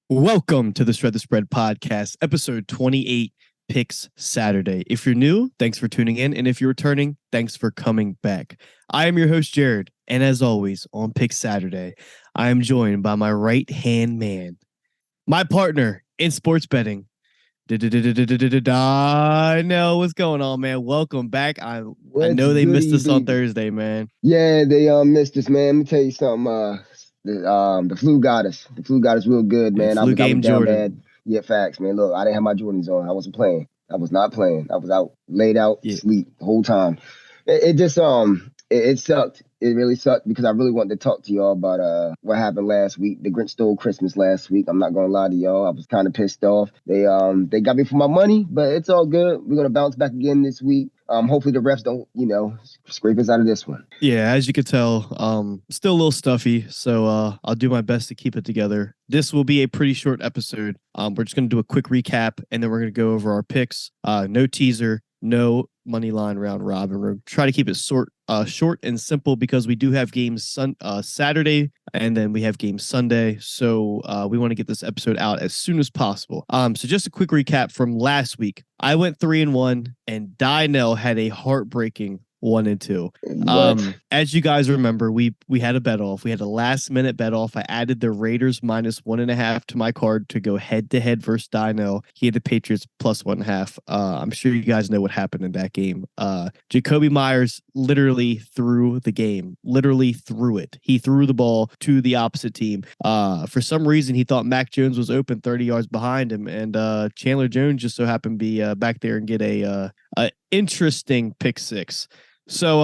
Welcome to the Shred the Spread podcast, episode 28, Picks Saturday. If you're new, thanks for tuning in. And if you're returning, thanks for coming back. I am your host, Jared. And as always, on Picks Saturday, I am joined by my right-hand man, my partner in sports betting, Dynell. What's going on, man? Welcome back. I What's know they missed goody, us on baby? Thursday, man. Yeah, they missed us, man. Let me tell you something. The flu got us. The flu got us real good, Yeah, man. I flu was I was game down Jordan. bad. Yeah, facts, man. Look, I didn't have my Jordans on. I wasn't playing. I was not playing. I was out, laid out, Yeah. sleep the whole time. It sucked. It really sucked because I really wanted to talk to y'all about what happened last week. The Grinch stole Christmas last week. I'm not gonna lie to y'all. I was kind of pissed off. They got me for my money, but it's all good. We're gonna bounce back again this week. Hopefully the refs don't, scrape us out of this one. Yeah, as you could tell, still a little stuffy, so I'll do my best to keep it together. This will be a pretty short episode. We're just gonna do a quick recap, and then we're gonna go over our picks. No teaser, no money line round robin. We're gonna try to keep it short and simple because we do have games Saturday, and then we have games Sunday. So we want to get this episode out as soon as possible. So just a quick recap from last week. I went 3-1, and Dynell had a heartbreaking 1-2. What? As you guys remember, we had a bet off. We had a last minute bet off. I added the Raiders -1.5 to my card to go head to head versus Dino. He had the Patriots +1.5. I'm sure you guys know what happened in that game. Jacoby Myers literally threw the game, literally threw it. He threw the ball to the opposite team. For some reason, he thought Mac Jones was open 30 yards behind him, and Chandler Jones just so happened to be back there and get a interesting pick six. So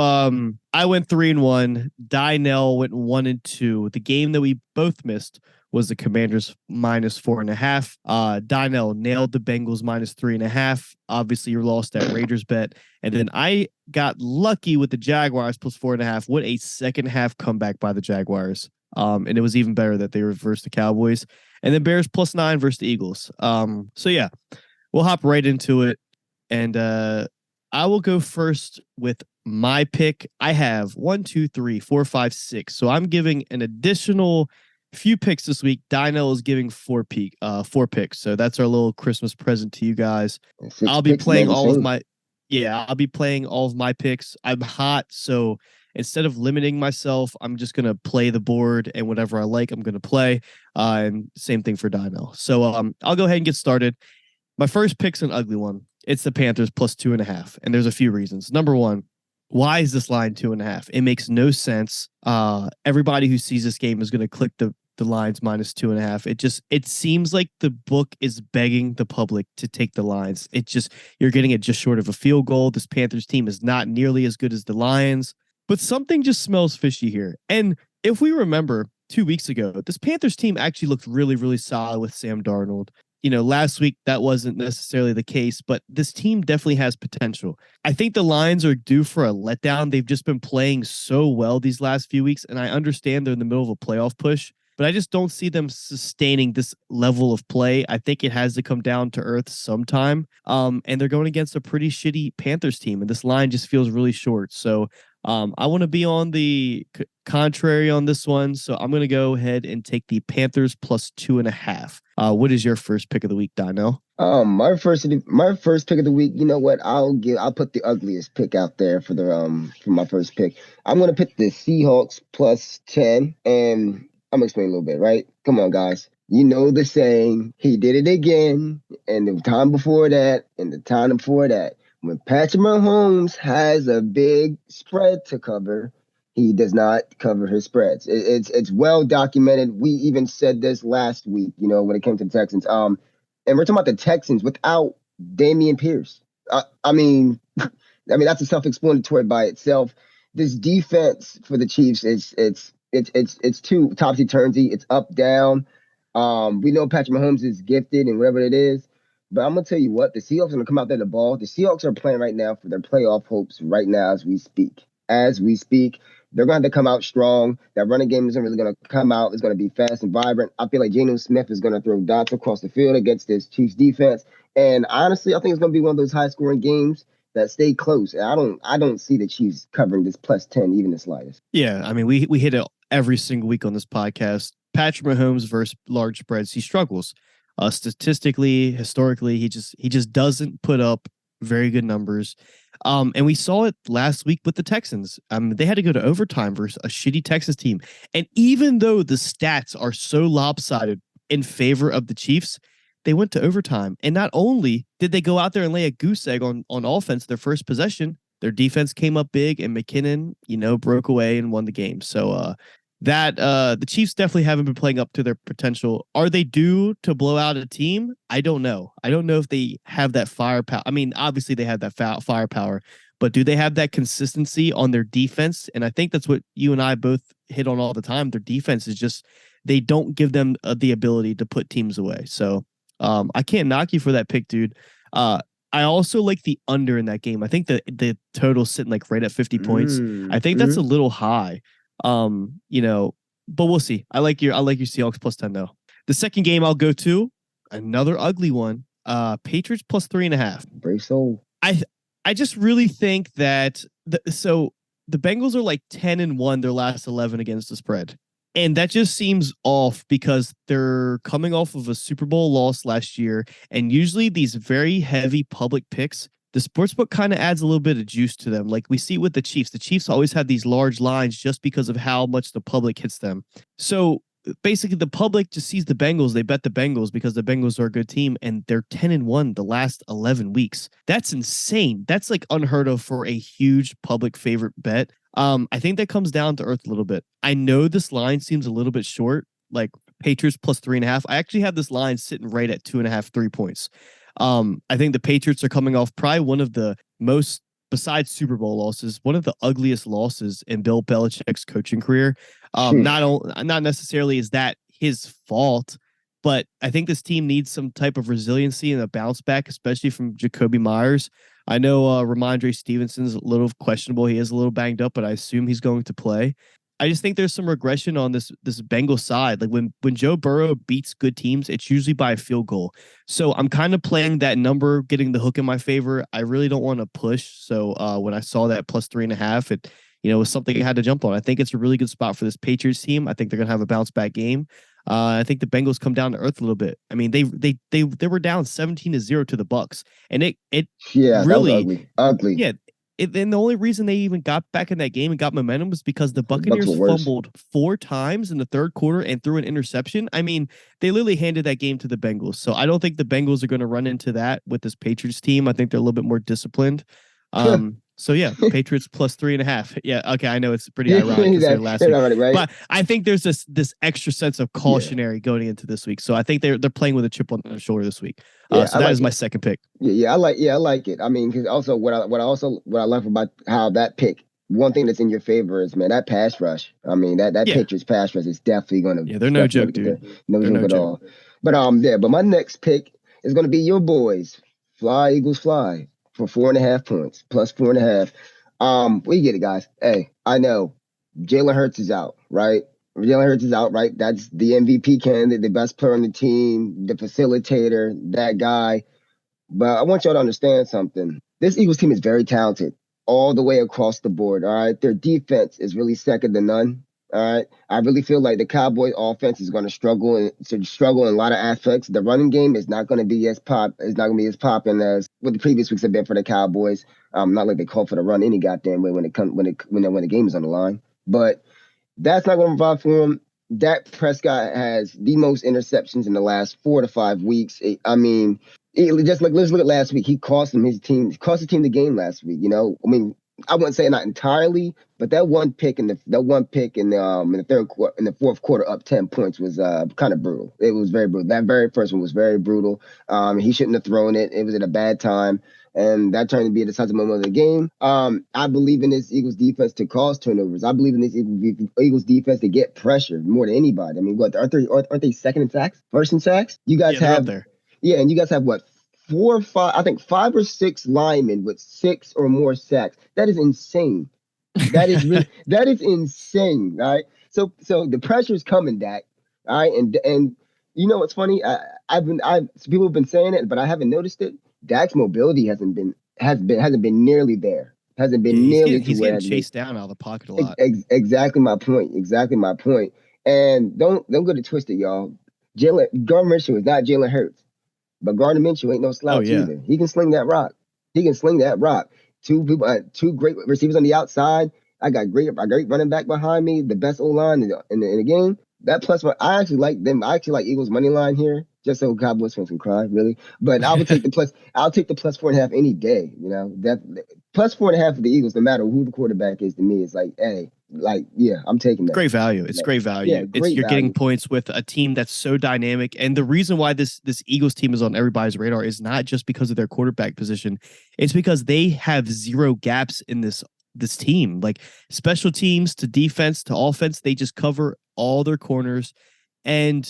I went 3-1. Dynell went 1-2. The game that we both missed was the Commanders -4.5. Dynell nailed the Bengals -3.5. Obviously, you lost that Raiders bet. And then I got lucky with the Jaguars +4.5. What a second half comeback by the Jaguars. And it was even better that they reversed the Cowboys. And then Bears +9 versus the Eagles. So yeah, we'll hop right into it. And I will go first with my pick. I have 1, 2, 3, 4, 5, 6. So I'm giving an additional few picks this week. Dino is giving four picks. So that's our little Christmas present to you guys. Six I'll be picks, playing man. The all of same. my I'll be playing all of my picks. I'm hot, so instead of limiting myself, I'm just gonna play the board and whatever I like, I'm gonna play. And same thing for Dino. So I'll go ahead and get started. My first pick's an ugly one. It's the Panthers +2.5. And there's a few reasons. Number one, why is this line 2.5? It makes no sense. Everybody who sees this game is going to click the lines -2.5. It seems like the book is begging the public to take the lines. You're getting it just short of a field goal. This Panthers team is not nearly as good as the Lions, but something just smells fishy here. And if we remember 2 weeks ago, this Panthers team actually looked really, really solid with Sam Darnold. Last week that wasn't necessarily the case, but this team definitely has potential. I think the Lions are due for a letdown. They've just been playing so well these last few weeks, and I understand they're in the middle of a playoff push, but I just don't see them sustaining this level of play. I think it has to come down to earth sometime. And they're going against a pretty shitty Panthers team, and this line just feels really short. So I want to be on the contrary on this one, so I'm going to go ahead and take the Panthers +2.5. What is your first pick of the week, Donnell? My first pick of the week. You know what? I'll put the ugliest pick out there for my first pick. I'm gonna pick the Seahawks +10, and I'm gonna explain a little bit. Right? Come on, guys. You know the saying, he did it again, and the time before that, and the time before that. When Patrick Mahomes has a big spread to cover, he does not cover his spreads. It's well documented. We even said this last week, when it came to the Texans. And we're talking about the Texans without Damian Pierce. I mean that's a self-explanatory by itself. This defense for the Chiefs it's too topsy turvy. It's up down. We know Patrick Mahomes is gifted and whatever it is, but I'm gonna tell you what, the Seahawks are gonna come out there the ball. The Seahawks are playing right now for their playoff hopes right now as we speak. As we speak, they're going to come out strong. That running game isn't really going to come out. It's going to be fast and vibrant. I feel like Geno Smith is going to throw dots across the field against this Chiefs defense. And honestly, I think it's going to be one of those high scoring games that stay close. And I don't see the Chiefs covering this +10 even the slightest. Yeah, I mean we hit it every single week on this podcast. Patrick Mahomes versus large spreads, he struggles. Statistically, historically, he just doesn't put up very good numbers. And we saw it last week with the Texans. They had to go to overtime versus a shitty Texas team. And even though the stats are so lopsided in favor of the Chiefs, they went to overtime. And not only did they go out there and lay a goose egg on offense their first possession, their defense came up big and McKinnon, broke away and won the game. So that the Chiefs definitely haven't been playing up to their potential. Are they due to blow out a team? I don't know. I don't know if they have that firepower. I mean, obviously they have that firepower, but do they have that consistency on their defense? And I think that's what you and I both hit on all the time. Their defense is just they don't give them the ability to put teams away. So I can't knock you for that pick, dude. I also like the under in that game. I think the total's sitting like right at 50 points. I think that's a little high. But we'll see. I like your Seahawks plus 10 though. The second game I'll go to, another ugly one. Patriots plus 3.5. Brave soul. I just really think that the Bengals are like 10-1 their last 11 against the spread. And that just seems off because they're coming off of a Super Bowl loss last year. And usually these very heavy public picks, the sportsbook kind of adds a little bit of juice to them. Like we see with the Chiefs. The Chiefs always have these large lines just because of how much the public hits them. So basically the public just sees the Bengals. They bet the Bengals because the Bengals are a good team and they're 10-1 the last 11 weeks. That's insane. That's like unheard of for a huge public favorite bet. I think that comes down to earth a little bit. I know this line seems a little bit short, like Patriots plus 3.5. I actually have this line sitting right at 2.5, 3 points. I think the Patriots are coming off probably one of the most, besides Super Bowl losses, one of the ugliest losses in Bill Belichick's coaching career. Not necessarily is that his fault, but I think this team needs some type of resiliency and a bounce back, especially from Jacoby Myers. I know Ramondre Stevenson's a little questionable. He is a little banged up, but I assume he's going to play. I just think there's some regression on this Bengals side. Like when Joe Burrow beats good teams, it's usually by a field goal. So I'm kind of playing that number, getting the hook in my favor. I really don't want to push. So when I saw that plus 3.5, it was something I had to jump on. I think it's a really good spot for this Patriots team. I think they're gonna have a bounce back game. I think the Bengals come down to earth a little bit. I mean, they were down 17-0 to the Bucks, and it yeah, really that was ugly. Yeah. And the only reason they even got back in that game and got momentum was because the Buccaneers Bucks were worse. fumbled 4 times in the third quarter and threw an interception. I mean, they literally handed that game to the Bengals. So I don't think the Bengals are going to run into that with this Patriots team. I think they're a little bit more disciplined. So yeah, Patriots plus 3.5. Yeah, okay, I know it's pretty ironic because they're last week, ironic, right? but I think there's this extra sense of cautionary going into this week. So I think they're playing with a chip on their shoulder this week. So that is my second pick. I like it. I mean, because also what I love about how that pick. One thing that's in your favor is, man, that pass rush. I mean, that Patriots pass rush is definitely going to. Yeah, they're no joke, dude. No joke at all. But But my next pick is going to be your boys, Fly Eagles Fly, for 4.5 points, plus 4.5. We get it, guys. Hey, I know Jalen Hurts is out, right? Jalen Hurts is out, right? That's the MVP candidate, the best player on the team, the facilitator, that guy. But I want y'all to understand something. This Eagles team is very talented all the way across the board, all right? Their defense is really second to none, all right? I really feel like the Cowboys offense is going to struggle in a lot of aspects. The running game is not going to be as popping as what the previous weeks have been for the Cowboys. Not like they call for the run any goddamn way when the game is on the line. But that's not going to provide for him. Dak Prescott has the most interceptions in the last 4 to 5 weeks. Let's look at last week. He cost his team the game last week. I mean, I wouldn't say not entirely, but that one pick in the third quarter, in the fourth quarter, up 10 points was kind of brutal. It was very brutal. That very first one was very brutal. He shouldn't have thrown it. It was at a bad time, and that turned to be a decisive moment of the game. I believe in this Eagles defense to cause turnovers. I believe in this Eagles defense to get pressure more than anybody. I mean, what aren't they second in sacks, first in sacks? You guys have there. Yeah, and you guys have what? 4 or 5, I think 5 or 6 linemen with 6 or more sacks. That is insane. That is that is insane, right? So the pressure is coming, Dak. All right, and you know what's funny? People have been saying it, but I haven't noticed it. Dak's mobility hasn't been nearly there. Hasn't been nearly to he's where getting chased down out of the pocket a lot. Exactly my point. And don't get it twisted, y'all. Jalen Gardner Minshew is not Jalen Hurts. But Gardner Minshew ain't no Oh slouch yeah, either. He can sling that rock. He can sling that rock. Two people, two great receivers on the outside. I got great running back behind me. The best O line in the game. That plus one, I actually like them. I actually like Eagles money line here, just so Cowboys fans can cry, really. But I would take the plus. I'll take the plus 4.5 any day. You know that plus 4.5 for the Eagles, no matter who the quarterback is. To me, it's like, hey, like yeah, I'm taking that. great value. It's Like, great yeah, value. It's great you're getting value. points with a team that's so dynamic. And the reason why this Eagles team is on everybody's radar is not just because of their quarterback position. It's because they have zero gaps in this team. Like special teams to defense to offense, they just cover all their corners. And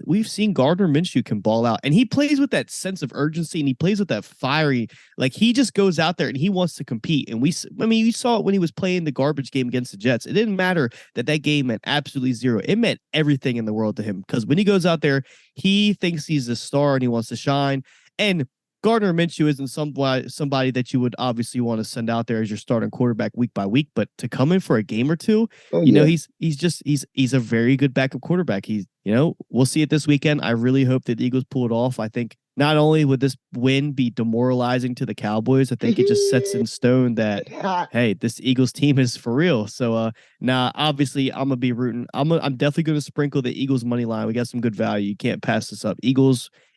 we've seen Gardner Minshew can ball out, and he plays with that sense of urgency, and he plays with that fiery. Like he just goes out there and he wants to compete. And I mean, you saw it when he was playing the garbage game against the Jets. It didn't matter that game meant absolutely zero. It meant everything in the world to him because when he goes out there, he thinks he's a star and he wants to shine. And Gardner Minshew isn't somebody that you would obviously want to send out there as your starting quarterback week by week, but to come in for a game or two, Oh yeah. he's a very good backup quarterback. We'll see it this weekend. I really hope that the Eagles pull it off. I think not only would this win be demoralizing to the Cowboys, I think it just sets in stone that hey, this Eagles team is for real. So now obviously I'm gonna be rooting. I'm definitely gonna sprinkle the Eagles money line. We got some good value. You can't pass this up.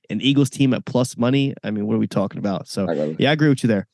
An Eagles team at plus money. I mean, what are we talking about? So yeah, I agree with you there.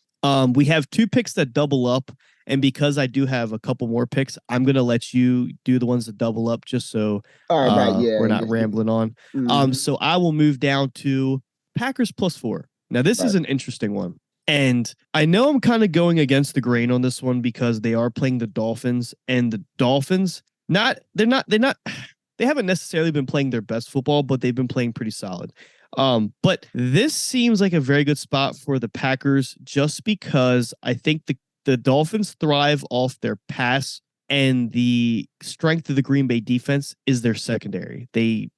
We have two picks that double up. And because I do have a couple more picks, I'm gonna let you do the ones that double up just so All right, right, yeah, we're and not just rambling on. So I will move down to Packers plus 4. Now this is right. an interesting one. And I know I'm kind of going against the grain on this one because they are playing the Dolphins, and the Dolphins they haven't necessarily been playing their best football, but they've been playing pretty solid. But this seems like a very good spot for the Packers just because I think the Dolphins thrive off their pass, and the strength of the Green Bay defense is their secondary. They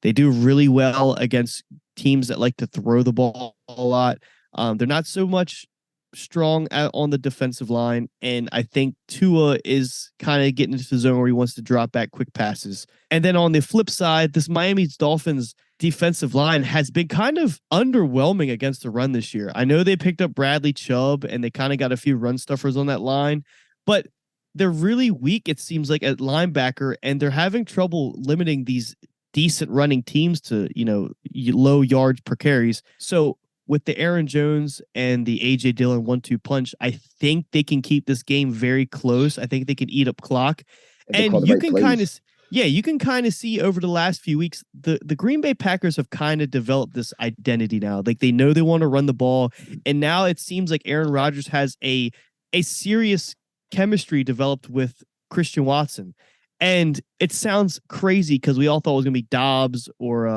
do really well against teams that like to throw the ball a lot. They're not so much strong on the defensive line, and I think Tua is kind of getting into the zone where he wants to drop back quick passes. And then on the flip side, this Miami Dolphins defensive line has been kind of underwhelming against the run this year. I know they picked up Bradley Chubb and they kind of got a few run stuffers on that line, but they're really weak, it seems like, at linebacker, and they're having trouble limiting these decent running teams to, low yards per carries. So with the Aaron Jones and the AJ Dillon 1-2 punch, I think they can keep this game very close. I think they can eat up clock. If they And call the you right can kind of plays. you can kind of see over the last few weeks the Green Bay Packers have kind of developed this identity now. Like they know they want to run the ball, and now it seems like Aaron Rodgers has a serious chemistry developed with Christian Watson. And it sounds crazy because we all thought it was going to be Dobbs or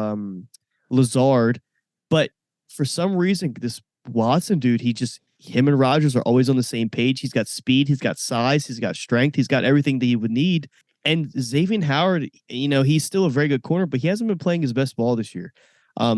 Lazard, but for some reason, this Watson dude, him and Rodgers are always on the same page. He's got speed, he's got size, he's got strength, he's got everything that he would need. And Xavier Howard, he's still a very good corner, but he hasn't been playing his best ball this year.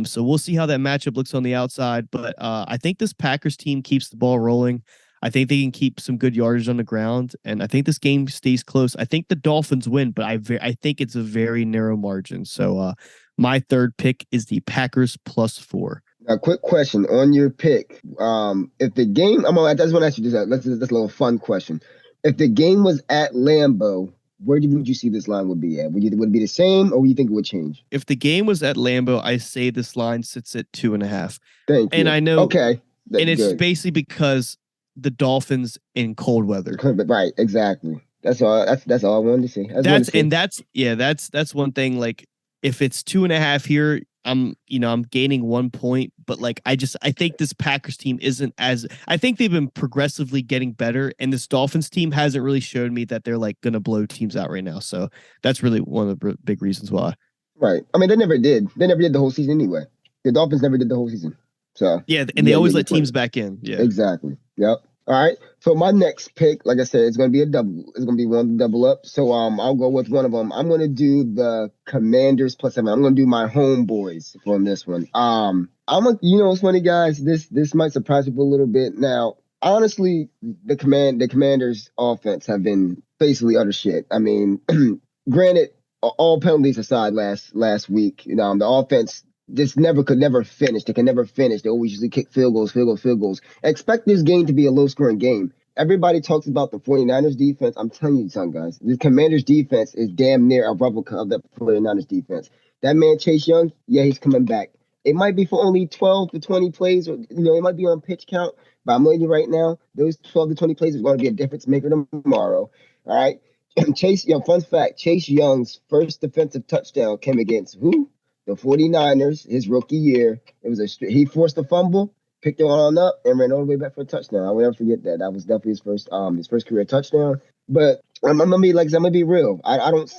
So we'll see how that matchup looks on the outside. But I think this Packers team keeps the ball rolling. I think they can keep some good yardage on the ground, and I think this game stays close. I think the Dolphins win, but I think it's a very narrow margin. So my third pick is the Packers plus 4. A quick question on your pick. If the game, I just want to ask you this. Let's this little fun question. If the game was at Lambeau, would you see this line would be at? Would it be the same, or would you think it would change? If the game was at Lambeau, I say this line sits at 2.5. Thank And you. I know, Okay, and it's good. basically because the Dolphins in cold weather. Right, exactly. That's all. That's all I wanted to say. I just wanted to say. That's one thing. Like if it's 2.5 here, I'm gaining 1 point, but like I think this Packers team isn't as I think they've been progressively getting better, and this Dolphins team hasn't really showed me that they're like gonna blow teams out right now. So that's really one of the big reasons why. Right. I mean, they never did. They never did the whole season anyway. The Dolphins never did the whole season. So Yeah, and they yeah, always your let point. teams back in. Yeah. Exactly. Yep. All right. So my next pick, like I said, it's going to be a double. It's going to be one double up. So I'll go with one of them. I'm going to do the Commanders plus 7. I'm going to do my homeboys on this one. It's funny, guys. This might surprise people a little bit. Now, honestly, the Commanders offense have been basically utter shit. I mean, granted, all penalties aside, last week, the offense just could never finish. They can never finish. They always usually kick field goals, field goals, field goals. Expect this game to be a low scoring game. Everybody talks about the 49ers defense. I'm telling you something, guys. The Commanders defense is damn near a replica of the 49ers defense. That man, Chase Young, yeah, he's coming back. It might be for only 12 to 20 plays, or it might be on pitch count. But I'm telling you right now, those 12 to 20 plays is going to be a difference maker tomorrow. All right. Fun fact, Chase Young's first defensive touchdown came against who? The 49ers, his rookie year. It was he forced a fumble, picked it on up, and ran all the way back for a touchdown. I will never forget that. That was definitely his first career touchdown. But I'm gonna be I'm gonna be real. I don't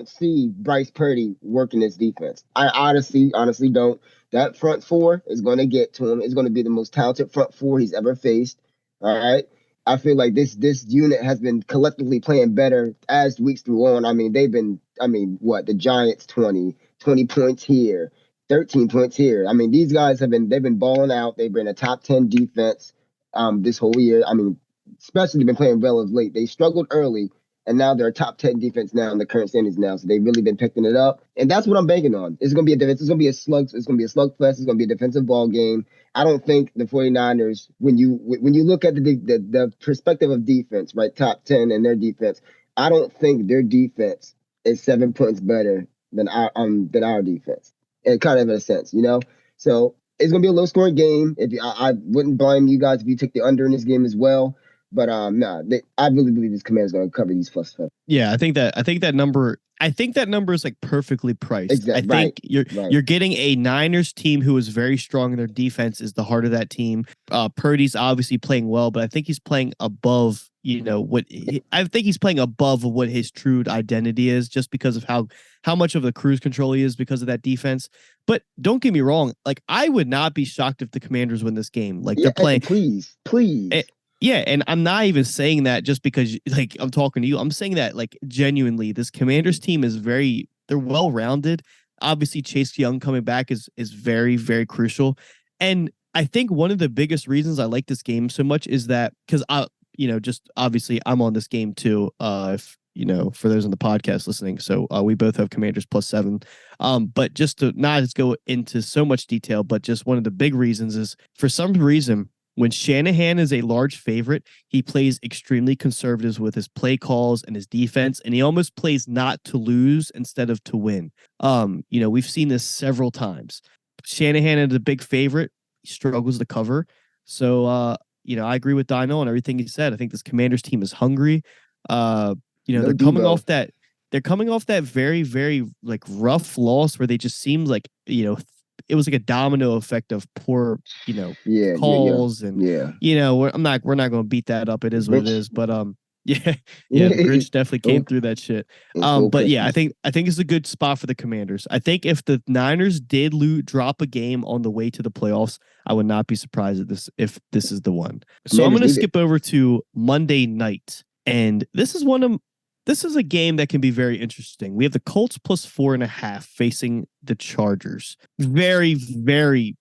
see Bryce Purdy working this defense. I honestly don't. That front four is gonna get to him. It's gonna be the most talented front four he's ever faced. All right. I feel like this unit has been collectively playing better as weeks through on. What, the Giants 20 points here, 13 points here. These guys they've been balling out. They've been a top 10 defense this whole year. Especially been playing well of late. They struggled early, and now they're a top 10 defense now in the current standings now. So they've really been picking it up. And that's what I'm banking on. It's gonna be a defense, it's gonna be a slugfest, it's gonna be a defensive ball game. I don't think the 49ers, when you look at the perspective of defense, right, top 10 and their defense, I don't think their defense is 7 points better than our defense. And kind of in a sense, So it's gonna be a low scoring game. I wouldn't blame you guys if you took the under in this game as well. But I really believe this command is going to cover these plus 7. Yeah, I think that number is like perfectly priced. Exactly. I think you're getting a Niners team who is very strong in their defense is the heart of that team. Purdy's obviously playing well, but I think he's playing above, I think he's playing above what his true identity is, just because of how much of the cruise control he is because of that defense. But don't get me wrong, like I would not be shocked if the Commanders win this game. Like they're playing, please. Yeah, and I'm not even saying that just because like I'm talking to you. I'm saying that like genuinely, this Commanders team is they're well rounded. Obviously, Chase Young coming back is very, very crucial. And I think one of the biggest reasons I like this game so much is that because just obviously I'm on this game too. If for those on the podcast listening, so we both have Commanders plus 7. But just to not just go into so much detail, but just one of the big reasons is for some reason, when Shanahan is a large favorite, he plays extremely conservative with his play calls and his defense, and he almost plays not to lose instead of to win. We've seen this several times. Shanahan is a big favorite. He struggles to cover. So, I agree with Dynell and everything he said. I think this Commanders team is hungry. They're coming off that. They're coming off that very, very like rough loss where they just seemed like, it was like a domino effect of poor, calls and we're not going to beat that up. It is what it is. But the Grinch definitely came through that shit. But yeah, I think it's a good spot for the Commanders. I think if the Niners did drop a game on the way to the playoffs, I would not be surprised if this is the one. So I'm going to skip over to Monday night, and this is a game that can be very interesting. We have the Colts plus 4.5 facing the Chargers. Very, very,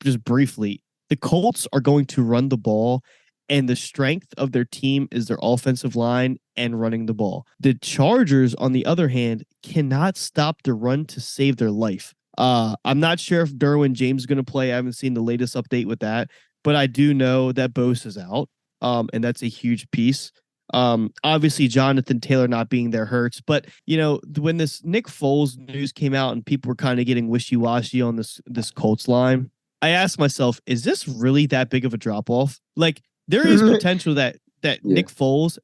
just briefly, the Colts are going to run the ball, and the strength of their team is their offensive line and running the ball. The Chargers, on the other hand, cannot stop the run to save their life. I'm not sure if Derwin James is going to play. I haven't seen the latest update with that, but I do know that Bose is out, and that's a huge piece. Obviously Jonathan Taylor not being there hurts, but when this Nick Foles news came out and people were kind of getting wishy-washy on this Colts line, I asked myself, is this really that big of a drop off? Like there is potential that Nick Foles,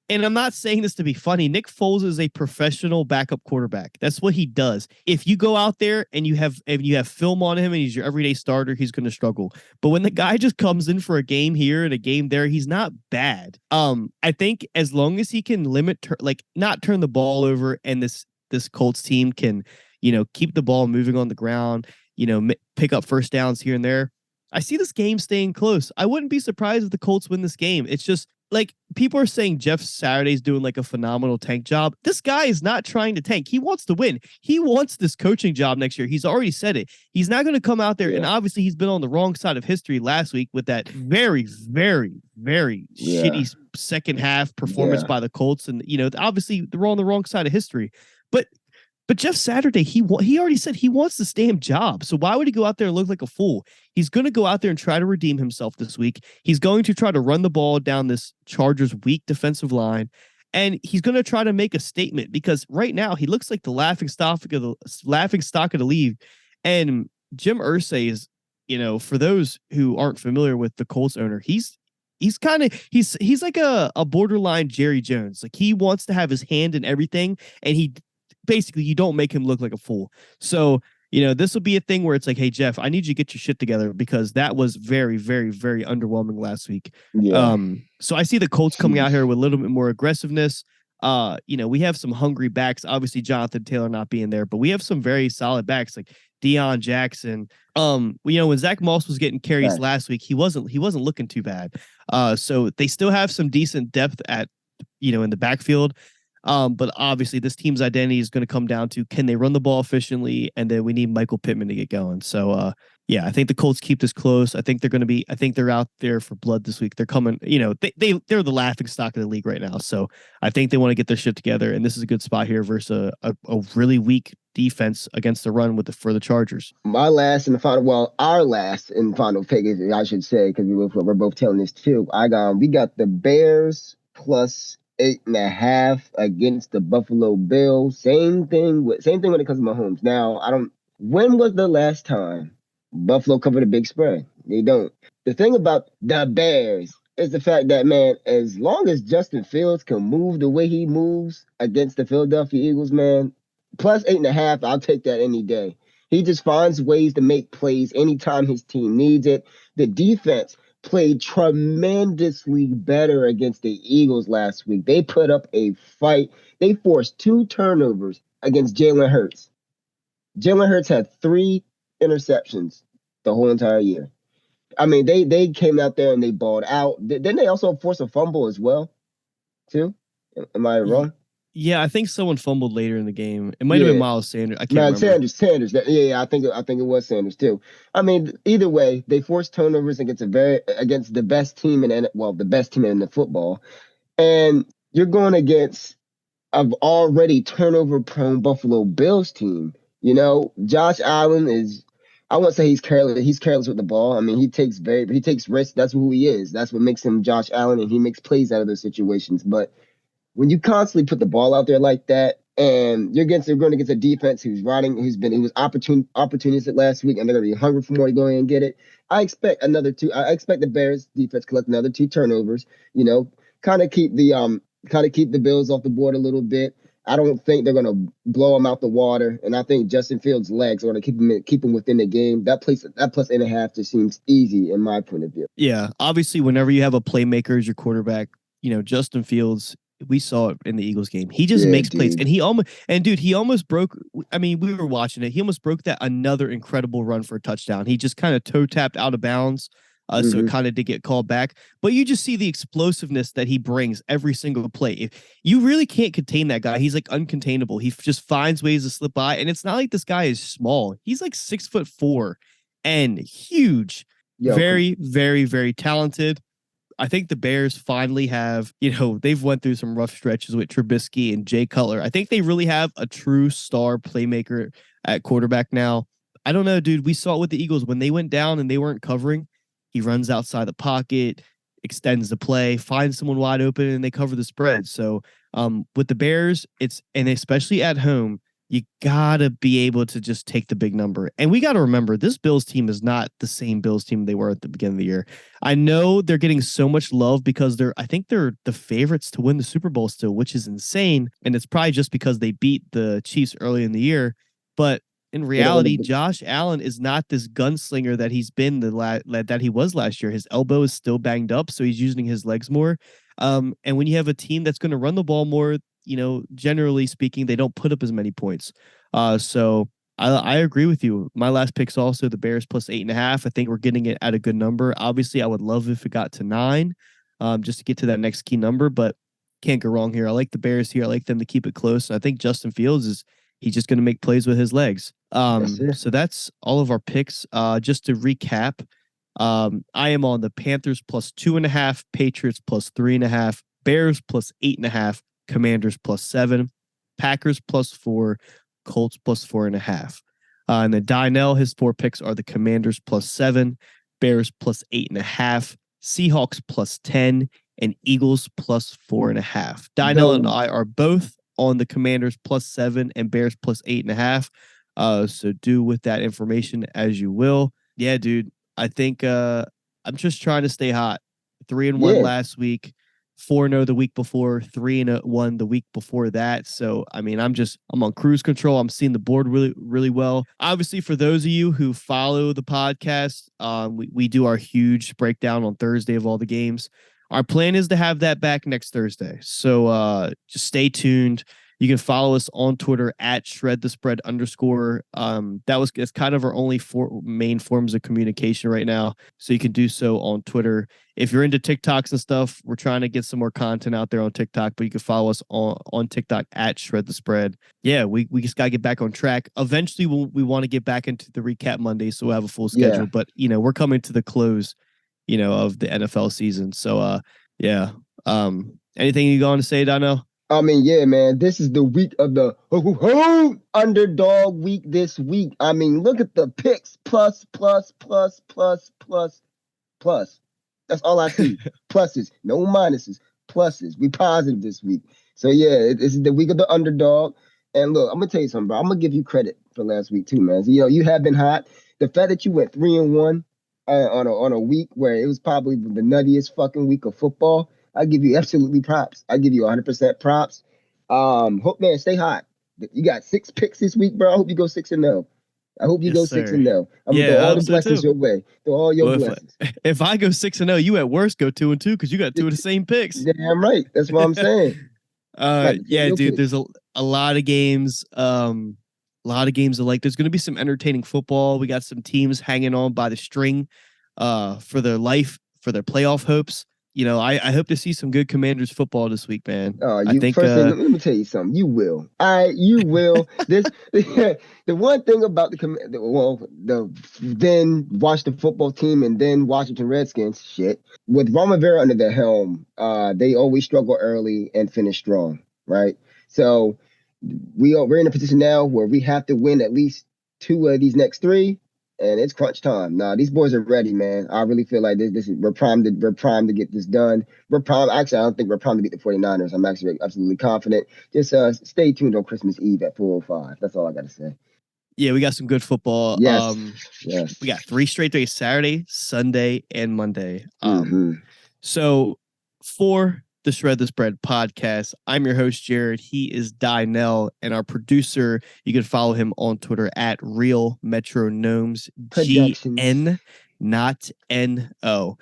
and I'm not saying this to be funny, Nick Foles is a professional backup quarterback. That's what he does. If you go out there and you have film on him and he's your everyday starter, he's going to struggle. But when the guy just comes in for a game here and a game there, he's not bad. I think as long as he can not turn the ball over, and this Colts team can, keep the ball moving on the ground, pick up first downs here and there, I see this game staying close. I wouldn't be surprised if the Colts win this game. It's just like people are saying Jeff Saturday's doing like a phenomenal tank job. This guy is not trying to tank. He wants to win. He wants this coaching job next year. He's already said it. He's not going to come out there. And obviously he's been on the wrong side of history last week with that very, very, very shitty second half performance by the Colts. And, obviously they're on the wrong side of history. But Jeff Saturday, he already said he wants the damn job. So why would he go out there and look like a fool? He's going to go out there and try to redeem himself this week. He's going to try to run the ball down this Chargers weak defensive line. And he's going to try to make a statement because right now he looks like the laughing stock of the league. And Jim Irsay is, for those who aren't familiar with the Colts owner, he's like a borderline Jerry Jones. Like he wants to have his hand in everything, and he basically you don't make him look like a fool. So, this will be a thing where it's like, hey, Jeff, I need you to get your shit together because that was very, very, very underwhelming last week. Yeah. So I see the Colts coming out Sheesh. here with a little bit more aggressiveness. We have some hungry backs, obviously Jonathan Taylor not being there, but we have some very solid backs like Deion Jackson. When Zach Moss was getting carries Nice. last week, he wasn't looking too bad. So they still have some decent depth at, in the backfield. But obviously this team's identity is going to come down to can they run the ball efficiently, and then we need Michael Pittman to get going. So yeah, I think the Colts keep this close. I think they're out there for blood this week. They're coming, they're the laughing stock of the league right now. So I think they want to get their shit together, and this is a good spot here versus a really weak defense against the run for the Chargers. My last and the final, well, our last and final pick, I should say, because we're both telling this too. We got the Bears plus 8.5 against the Buffalo Bills. Same thing when it comes to Mahomes. Now, when was the last time Buffalo covered a big spread? They don't. The thing about the Bears is the fact that, man, as long as Justin Fields can move the way he moves against the Philadelphia Eagles, man, plus 8.5, I'll take that any day. He just finds ways to make plays anytime his team needs it. The defense played tremendously better against the Eagles last week. They put up a fight. They forced 2 turnovers against Jalen Hurts. Jalen Hurts had 3 interceptions the whole entire year. I mean, they came out there and they balled out. Didn't they also force a fumble as well, too? Am I wrong? Yeah, I think someone fumbled later in the game. It might have been Miles Sanders. I can't remember. Sanders. I think it was Sanders too. I mean, either way, they forced turnovers against the best team the best team in the football, and you're going against an already turnover-prone Buffalo Bills team. Josh Allen is. I won't say he's careless. He's careless with the ball. I mean, he takes risks. That's who he is. That's what makes him Josh Allen, and he makes plays out of those situations. But when you constantly put the ball out there like that, and you're going against a defense who was opportunistic last week, and they're going to be hungry for more to go in and get it. I expect the Bears defense to collect another 2 turnovers. Kind of keep the Bills off the board a little bit. I don't think they're going to blow them out the water, and I think Justin Fields' legs are going to keep him within the game. That plus 8.5 just seems easy in my point of view. Yeah, obviously, whenever you have a playmaker as your quarterback, Justin Fields. We saw it in the Eagles game. He just makes plays, and he almost broke. I mean, we were watching it. He almost broke that another incredible run for a touchdown. He just kind of toe tapped out of bounds, so it kind of did get called back. But you just see the explosiveness that he brings every single play. You really can't contain that guy. He's like uncontainable. He just finds ways to slip by, and it's not like this guy is small. He's like 6'4" and huge. Very, very, very talented. I think the Bears finally have, they've went through some rough stretches with Trubisky and Jay Cutler. I think they really have a true star playmaker at quarterback now. I don't know, dude. We saw it with the Eagles when they went down and they weren't covering. He runs outside the pocket, extends the play, finds someone wide open, and they cover the spread. So with the Bears, and especially at home, you gotta be able to just take the big number. And we got to remember, this Bills team is not the same Bills team they were at the beginning of the year. I know they're getting so much love because I think they're the favorites to win the Super Bowl still, which is insane. And it's probably just because they beat the Chiefs early in the year. But in reality, Josh Allen is not this gunslinger that he's been that he was last year. His elbow is still banged up, so he's using his legs more. And when you have a team that's going to run the ball more, generally speaking, they don't put up as many points. So I agree with you. My last pick's also the Bears plus 8.5. I think we're getting it at a good number. Obviously, I would love if it got to 9, just to get to that next key number, but can't go wrong here. I like the Bears here. I like them to keep it close. I think Justin Fields he's just going to make plays with his legs. So that's all of our picks. Just to recap, I am on the Panthers plus 2.5, Patriots plus 3.5, Bears plus 8.5, Commanders plus 7. Packers +4, Colts +4.5. And then Dynell, his 4 picks are the Commanders +7, Bears +8.5, Seahawks +10, and Eagles +4.5. Dynell and I are both on the Commanders +7 and Bears +8.5. So do with that information as you will. Yeah, dude. I think I'm just trying to stay hot. 3-1 last week, 4-0 the week before, 3-1 the week before that. So I mean, I'm on cruise control. I'm seeing the board really, really well. Obviously, for those of you who follow the podcast, we do our huge breakdown on Thursday of all the games. Our plan is to have that back next Thursday. So just stay tuned. You can follow us on Twitter at @shredthespread_. That's kind of our only main forms of communication right now. So you can do so on Twitter. If you're into TikToks and stuff, we're trying to get some more content out there on TikTok, but you can follow us on TikTok at @shredthespread. Yeah, we just got to get back on track. Eventually, we want to get back into the recap Monday, so we'll have a full schedule. But, we're coming to the close, of the NFL season. So, anything you going to say, Donnell? I mean, yeah, man, this is the week of the underdog week this week. I mean, look at the picks. Plus. That's all I see. Pluses, no minuses, pluses. We positive this week. So, yeah, this is the week of the underdog. And look, I'm going to tell you something, bro. I'm going to give you credit for last week, too, man. So, you have been hot. The fact that you went 3-1 on a week where it was probably the nuttiest fucking week of football, I give you absolutely props. I give you 100% props. Hope, man, stay hot. You got 6 picks this week, bro. I hope you go 6-0. I hope you go 6-0. I'm gonna throw all the blessings your way. Throw all your blessings. If I go 6-0, you at worst go 2-2 because you got 2 of the same picks. Damn right. That's what I'm saying. Yeah, dude. There's a lot of games. There's going to be some entertaining football. We got some teams hanging on by the string, for their playoff hopes. I hope to see some good Commanders football this week, man. I think let me tell you something. You will. You will. The one thing about the then Washington football team and then Washington Redskins, shit. With Ron Rivera under their helm, they always struggle early and finish strong, right? So we're in a position now where we have to win at least 2 of these next 3. And it's crunch time. Nah, these boys are ready, man. I really feel like we're primed to get this done. Actually, I don't think we're primed to beat the 49ers. I'm actually absolutely confident. Just stay tuned on Christmas Eve at 4:05. That's all I got to say. Yeah, we got some good football. Yes. We got 3 straight days: Saturday, Sunday, and Monday. So for the Shred the Spread podcast, I'm your host, Jared. He is Dynell, and our producer, you can follow him on Twitter at Real Metro Gnomes, GN, not NO.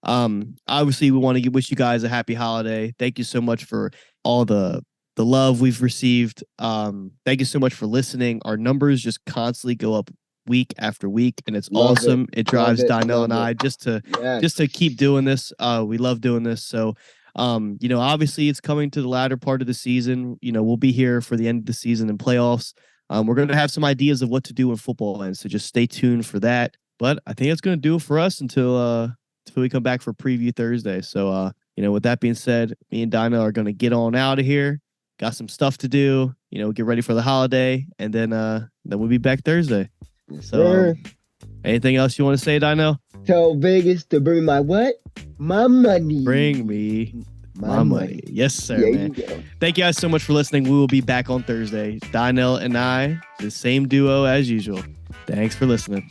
Obviously, we want to wish you guys a happy holiday. Thank you so much for all the love we've received. Thank you so much for listening. Our numbers just constantly go up week after week, and it's awesome. It drives Dynell and I just to keep doing this. We love doing this. So obviously it's coming to the latter part of the season. We'll be here for the end of the season and playoffs. We're going to have some ideas of what to do when football ends, so just stay tuned for that. But I think it's going to do it for us until we come back for preview Thursday. So, with that being said, me and Dynell are going to get on out of here. Got some stuff to do, get ready for the holiday, and then we'll be back Thursday. So, anything else you want to say, Dynell? Tell Vegas to bring my what? My money. Bring me my money. Yes, sir, man. Thank you guys so much for listening. We will be back on Thursday. Dynell and I, the same duo as usual. Thanks for listening.